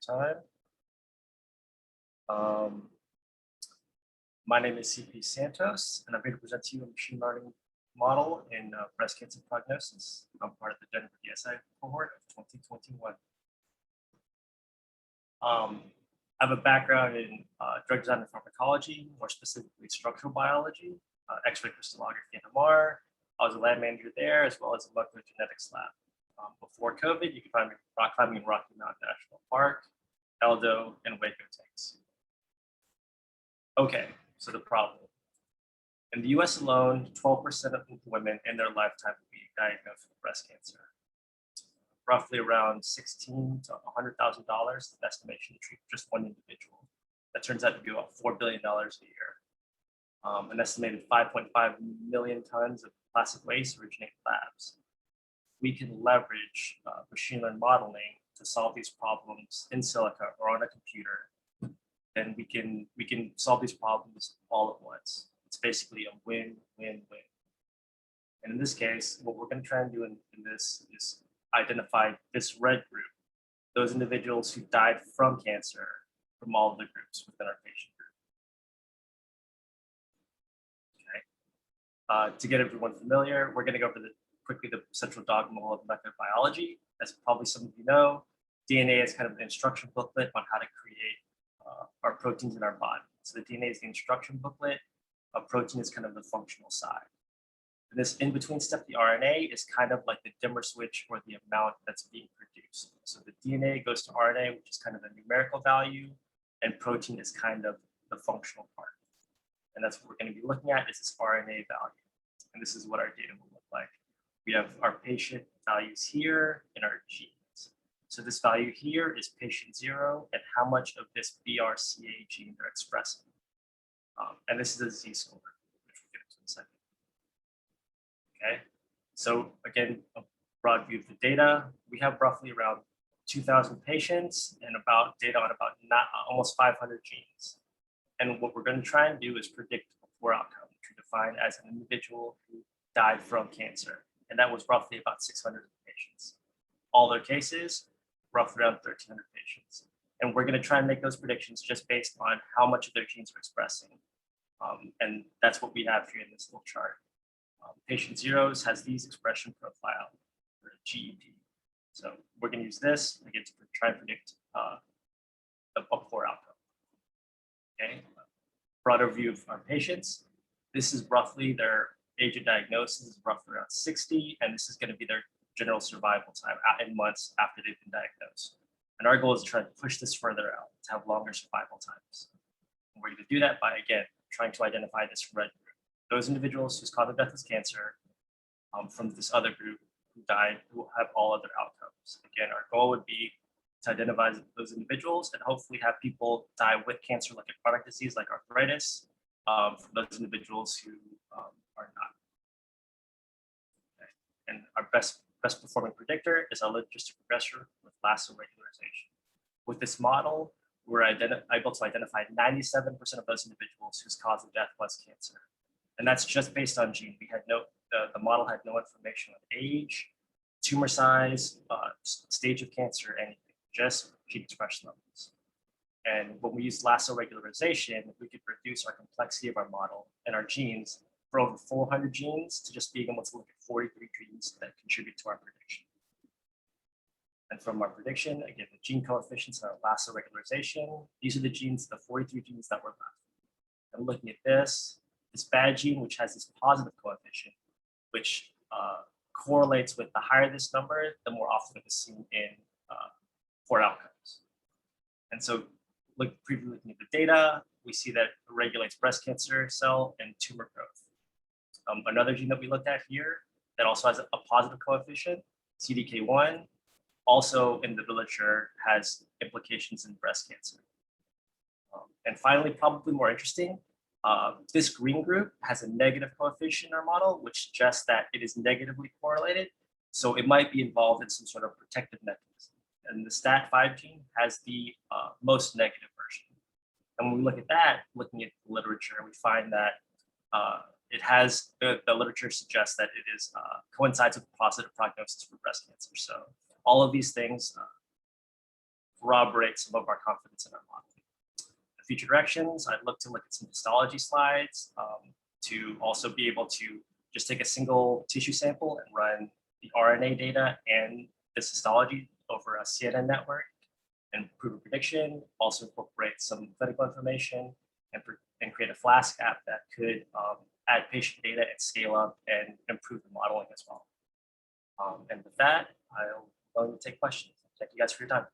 your time. My name is CP Santos, and I'm here to present to you a machine learning model in breast cancer prognosis. I'm part of the Denver DSI cohort of 2021. I have a background in drug design and pharmacology, more specifically structural biology, X-ray crystallography and MR. I was a lab manager there, as well as a molecular genetics lab. Before COVID, you can find me rock climbing in Rocky Mountain National Park, Eldo, and Waco, Texas. Okay, so the problem. In the US alone, 12% of women in their lifetime will be diagnosed with breast cancer. Roughly around $16,000 to $100,000 is the estimation to treat just one individual. That turns out to be about $4 billion a year. An estimated 5.5 million tons of plastic waste originate in labs. We can leverage machine learning modeling to solve these problems in silico or on a computer. And we can solve these problems all at once. It's basically a win-win-win. And in this case, what we're going to try and do in this is identify this red group, those individuals who died from cancer from all of the groups within our patient group. Okay. To get everyone familiar, we're going to go over quickly the central dogma of molecular biology. As probably some of you know, DNA is kind of an instruction booklet on how to create our proteins in our body. So the DNA is the instruction booklet. A protein is kind of the functional side. And this in-between step, the RNA, is kind of like the dimmer switch or the amount that's being produced. So the DNA goes to RNA, which is kind of the numerical value, and protein is kind of the functional part. And that's what we're going to be looking at is this RNA value. And this is what our data will look like. We have our patient values here and our genes. So this value here is patient 0 and how much of this BRCA gene they're expressing. And this is a Z-score, which we'll get into in a second. Okay, so again, a broad view of the data. We have roughly around 2,000 patients and about data on about almost 500 genes. And what we're going to try and do is predict a poor outcome, which we define as an individual who died from cancer. And that was roughly about 600 patients. All their cases, roughly around 1,300 patients. And we're going to try and make those predictions just based on how much of their genes are expressing. And that's what we have here in this little chart. Patient 0 has these expression profile, or GEP. So we're going to use this again to try and predict a poor outcome. Okay, broader view of our patients. This is roughly their age of diagnosis is roughly around 60, and this is going to be their general survival time in months after they've been diagnosed. And our goal is to try to push this further out to have longer survival times. And we're going to do that by, again, trying to identify this red group. Those individuals whose cause of death is cancer from this other group who died, who have all other outcomes. Again, our goal would be to identify those individuals and hopefully have people die with cancer like a chronic disease like arthritis from those individuals who are not. Okay. And our best performing predictor is our logistic progressor with Lasso Regularization. With this model, we're able to identify 97% of those individuals whose cause of death was cancer. And that's just based on gene. We had the model had no information on age, tumor size, stage of cancer, anything, just gene expression levels. And when we use Lasso Regularization, we could reduce our complexity of our model and our genes for over 400 genes to just being able to look at 43 genes that contribute to our prediction. And from our prediction, again, the gene coefficients and our Lasso Regularization, these are the genes, the 43 genes that were left. And looking at this bad gene, which has this positive coefficient, which correlates with the higher this number, the more often it is seen in poor outcomes. And so previously looking at the data, we see that it regulates breast cancer cell and tumor growth. Another gene that we looked at here that also has a positive coefficient, CDK1, also in the literature has implications in breast cancer. And finally, probably more interesting, this green group has a negative coefficient in our model, which suggests that it is negatively correlated. So it might be involved in some sort of protective mechanism. And the STAT5 gene has the most negative version. And when we look at that, looking at the literature, we find that it has, the literature suggests that it is coincides with positive prognosis for breast cancer. So all of these things corroborate some of our confidence in our modeling. The future directions, I'd look at some histology slides to also be able to just take a single tissue sample and run the RNA data and this histology over a CNN network and prove a prediction, also incorporate some clinical information and create a Flask app that could add patient data and scale up and improve the modeling as well. And with that, I'm going to take questions. Thank you guys for your time.